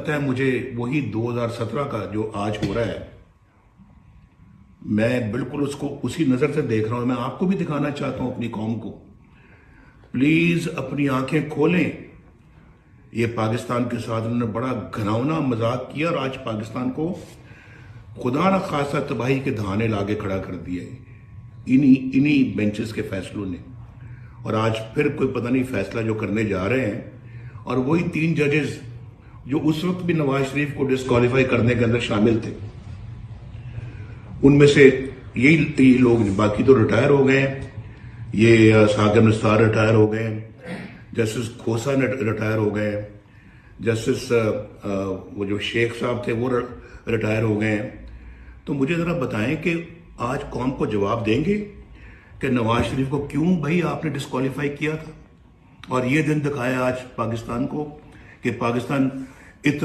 लगता है मुझे वही 2017 का जो आज हो रहा है, मैं बिल्कुल उसको उसी नज़र से देख रहा हूं। मैं आपको भी दिखाना चाहता हूं, अपनी कौम को। प्लीज़ अपनी आंखें खोलें। ये पाकिस्तान के साथ उन्होंने बड़ा घिनौना मजाक किया और आज पाकिस्तान को खुदा न खासा तबाही के दहाने लाके खड़ा कर दिया है इन्हीं इन्हीं बेंचेस के फैसलों ने। और आज फिर कोई पता नहीं फैसला जो करने जा रहे हैं, और वही 3 जजेस जो उस वक्त भी नवाज शरीफ को डिस्क्वालीफाई करने के अंदर शामिल थे, उनमें से यही लोग, बाकी तो रिटायर हो गए हैं। ये साकिब निसार रिटायर हो गए हैं, जस्टिस खोसा रिटायर हो गए हैं, जस्टिस वो जो शेख साहब थे वो रिटायर हो गए हैं। तो मुझे ज़रा बताएं कि आज कौम को जवाब देंगे कि नवाज शरीफ को क्यों भाई आपने डिस्क्वालीफाई किया था, और ये दिन दिखाया आज पाकिस्तान को कि पाकिस्तान इतना